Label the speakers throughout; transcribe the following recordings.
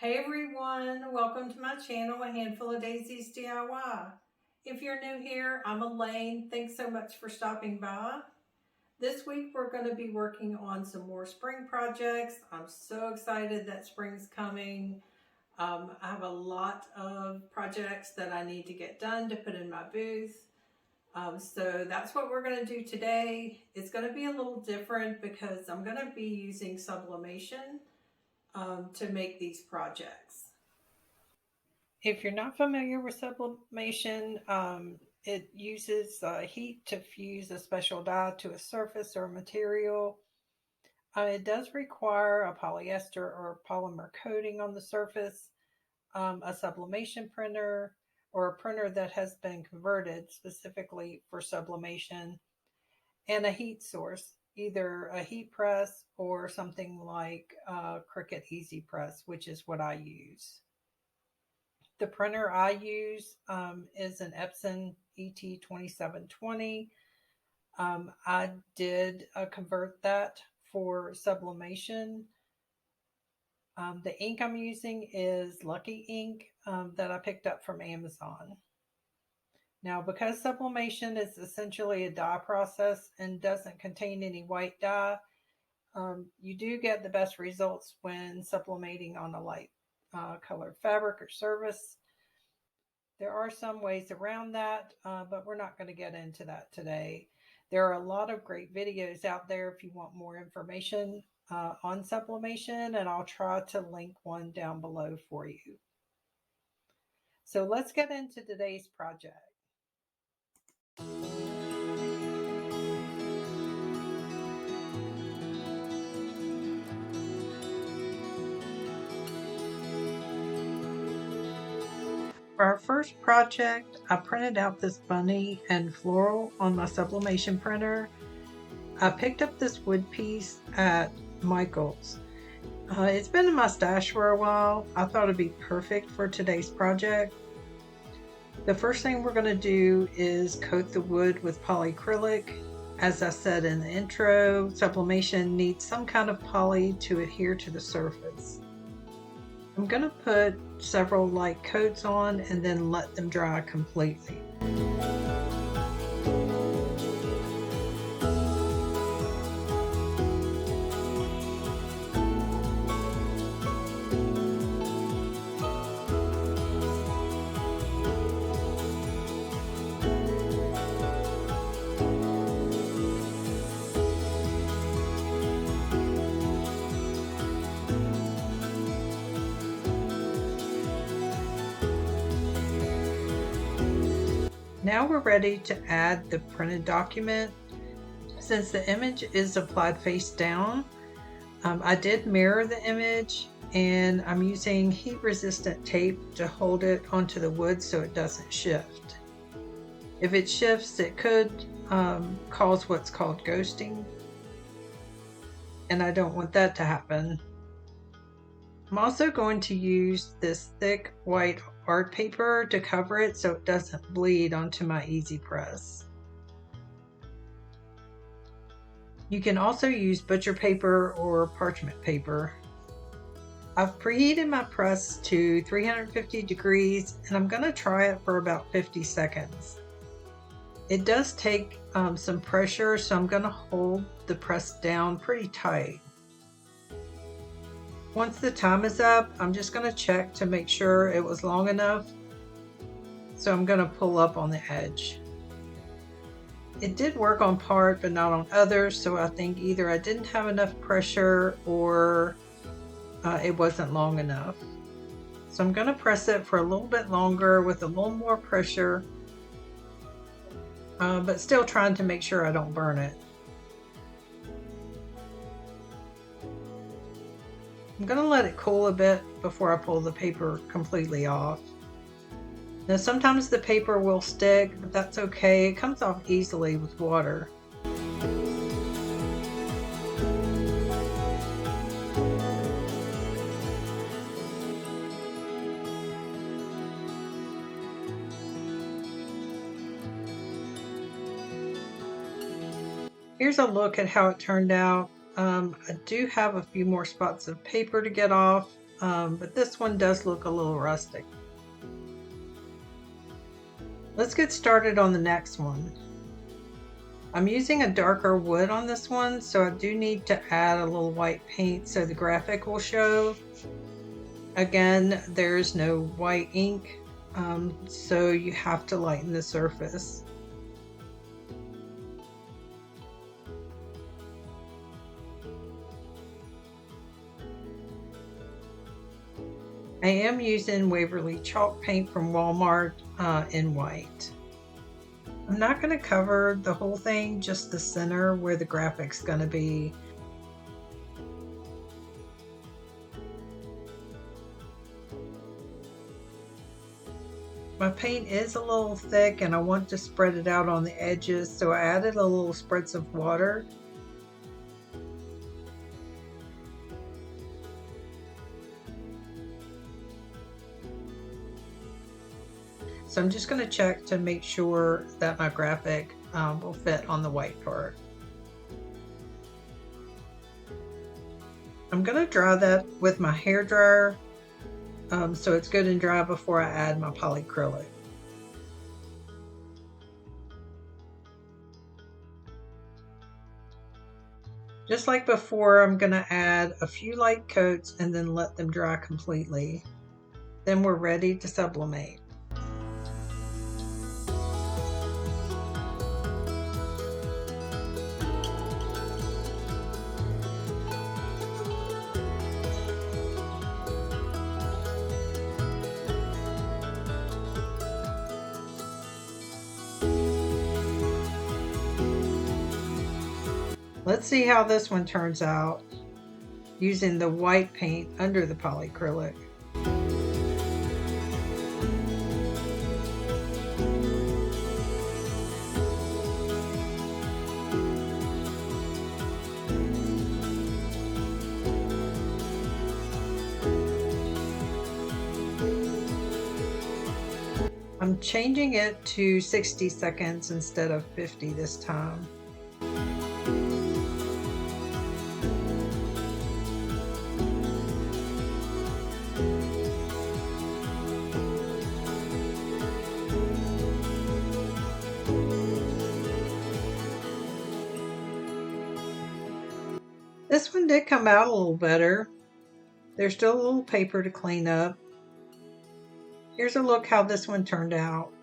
Speaker 1: Hey everyone, welcome to my channel, A Handful of Daisies DIY. If you're new here, I'm Elaine. Thanks so much for stopping by. This week we're going to be working on some more spring projects. I'm so excited that spring's coming. I have a lot of projects that I need to get done to put in my booth. So that's what we're going to do today. It's going to be a little different because I'm going to be using sublimation to make these projects. If you're not familiar with sublimation, it uses heat to fuse a special dye to a surface or material. It does require a polyester or polymer coating on the surface, a sublimation printer, or a printer that has been converted specifically for sublimation, and a heat source, either a heat press or something like Cricut Easy Press, which is what I use. The printer I use is an Epson ET2720. I did convert that for sublimation. The ink I'm using is Lucky Ink that I picked up from Amazon. Now, because sublimation is essentially a dye process and doesn't contain any white dye, you do get the best results when sublimating on a light colored fabric or surface. There are some ways around that, but we're not going to get into that today. There are a lot of great videos out there if you want more information on sublimation, and I'll try to link one down below for you. So let's get into today's project. For our first project, I printed out this bunny and floral on my sublimation printer. I picked up this wood piece at Michael's. It's been in my stash for a while. I thought it'd be perfect for today's project. The first thing we're going to do is coat the wood with polyacrylic. As I said in the intro, sublimation needs some kind of poly to adhere to the surface. I'm going to put several light coats on and then let them dry completely. Now we're ready to add the printed document. Since the image is applied face down, I did mirror the image, and I'm using heat resistant tape to hold it onto the wood so it doesn't shift. If it shifts, it could cause what's called ghosting, and I don't want that to happen. I'm also going to use this thick white art paper to cover it so it doesn't bleed onto my Easy Press. You can also use butcher paper or parchment paper. I've preheated my press to 350 degrees and I'm going to try it for about 50 seconds. It does take some pressure, so I'm going to hold the press down pretty tight. Once the time is up, I'm just going to check to make sure it was long enough. So I'm going to pull up on the edge. It did work on part, but not on others. So I think either I didn't have enough pressure or it wasn't long enough. So I'm going to press it for a little bit longer with a little more pressure, but still trying to make sure I don't burn it. I'm going to let it cool a bit before I pull the paper completely off. Now sometimes the paper will stick, but that's okay. It comes off easily with water. Here's a look at how it turned out. I do have a few more spots of paper to get off. but this one does look a little rustic. Let's get started on the next one. I'm using a darker wood on this one, so I do need to add a little white paint so the graphic will show. Again, there's no white ink, so you have to lighten the surface. I am using Waverly chalk paint from Walmart in white. I'm not going to cover the whole thing, just the center where the graphic's going to be. My paint is a little thick and I want to spread it out on the edges, so I added a little spritz of water. So I'm just going to check to make sure that my graphic will fit on the white part. I'm going to dry that with my hair dryer, so it's good and dry before I add my polyacrylic. Just like before, I'm going to add a few light coats and then let them dry completely. Then we're ready to sublimate. Let's see how this one turns out using the white paint under the polyacrylic. I'm changing it to 60 seconds instead of 50 this time. This one did come out a little better. There's still a little paper to clean up. Here's a look how this one turned out.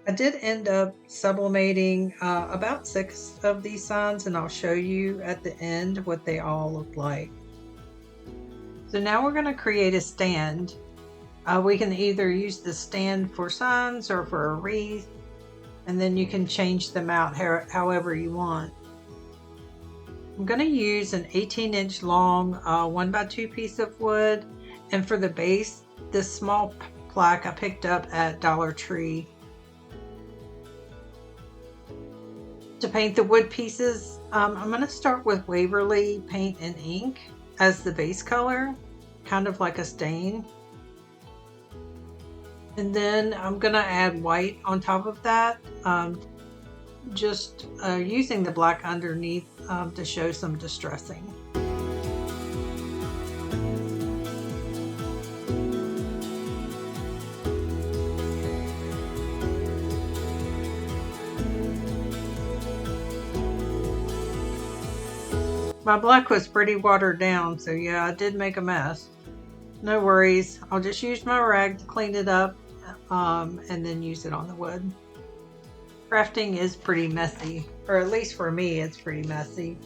Speaker 1: I did end up sublimating about 6 of these signs, and I'll show you at the end what they all look like. So now we're going to create a stand. We can either use the stand for signs or for a wreath, and then you can change them out however you want. I'm going to use an 18-inch long 1x2 piece of wood, and for the base, this small plaque I picked up at Dollar Tree. To paint the wood pieces, I'm going to start with Waverly paint and ink as the base color, kind of like a stain. And then I'm going to add white on top of that, just using the black underneath to show some distressing. My black was pretty watered down, so yeah, I did make a mess. No worries, I'll just use my rag to clean it up and then use it on the wood. Crafting is pretty messy, or at least for me, it's pretty messy.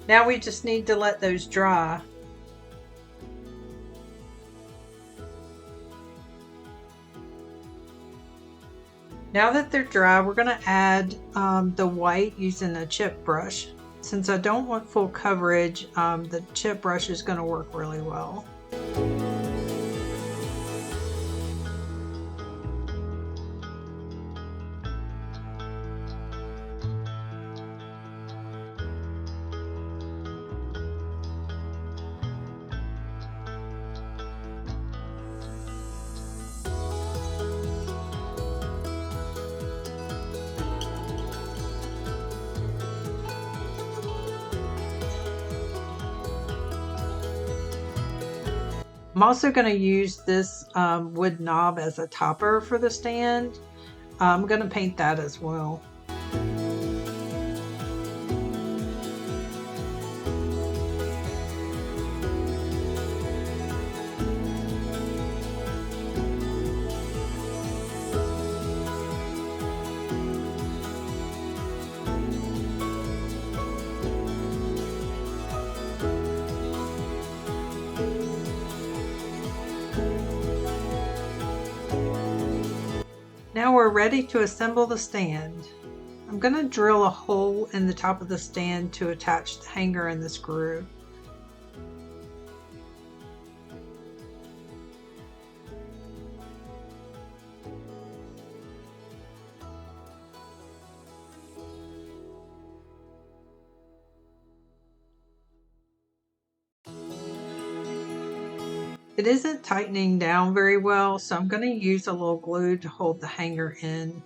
Speaker 1: Now we just need to let those dry. Now that they're dry, we're going to add the white using a chip brush. Since I don't want full coverage, the chip brush is going to work really well. I'm also going to use this wood knob as a topper for the stand. I'm going to paint that as well. Now we're ready to assemble the stand. I'm going to drill a hole in the top of the stand to attach the hanger and the screw. It isn't tightening down very well, so I'm going to use a little glue to hold the hanger in.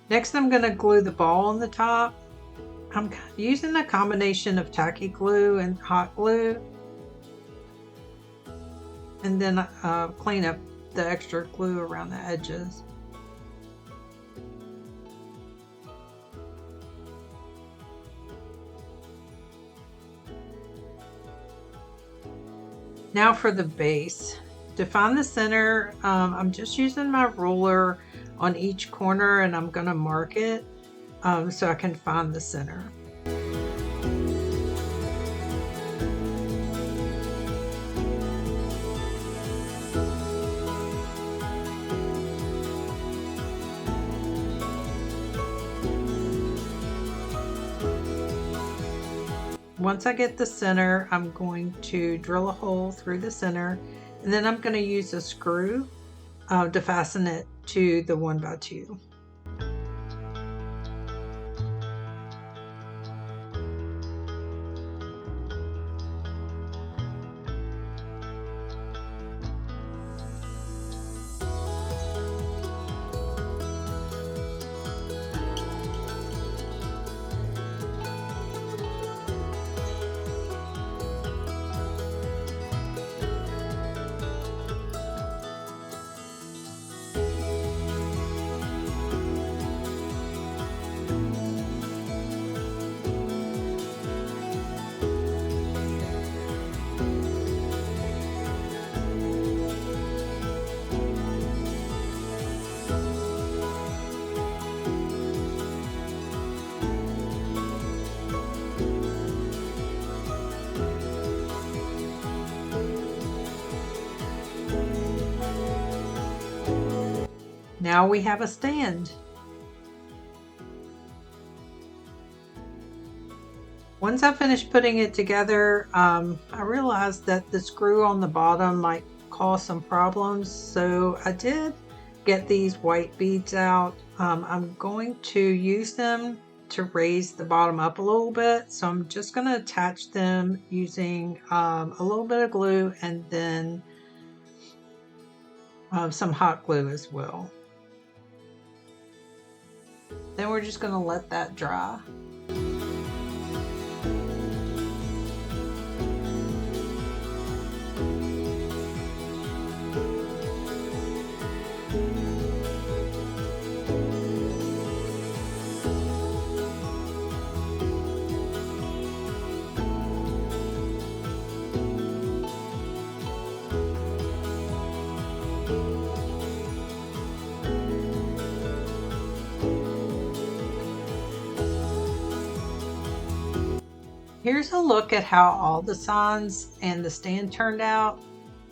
Speaker 1: Next, I'm going to glue the ball on the top. I'm using a combination of tacky glue and hot glue, and then clean up the extra glue around the edges. Now for the base. To find the center, I'm just using my ruler on each corner, and I'm going to mark it so I can find the center. Once I get the center, I'm going to drill a hole through the center, and then I'm going to use a screw to fasten it to the 1x2. Now we have a stand. Once I finished putting it together, I realized that the screw on the bottom might cause some problems, so I did get these white beads out. I'm going to use them to raise the bottom up a little bit, so I'm just going to attach them using a little bit of glue and then some hot glue as well. Then we're just going to let that dry. Here's a look at how all the signs and the stand turned out.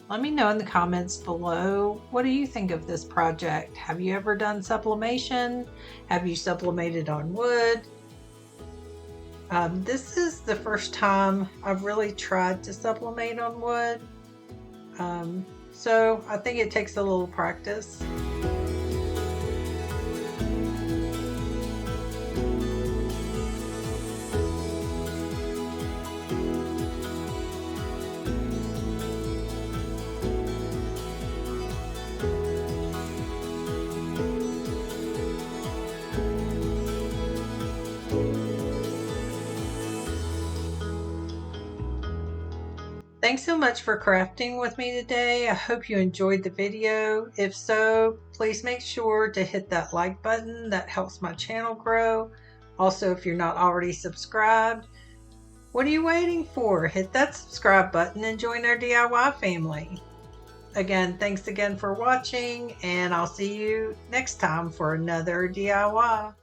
Speaker 1: Let me know in the comments below, what do you think of this project? Have you ever done sublimation? Have you sublimated on wood? This is the first time I've really tried to sublimate on wood. So I think it takes a little practice. Thanks so much for crafting with me today. I hope you enjoyed the video. If so, please make sure to hit that like button. That helps my channel grow. Also, if you're not already subscribed, what are you waiting for? Hit that subscribe button and join our DIY family. Again, thanks again for watching, and I'll see you next time for another DIY.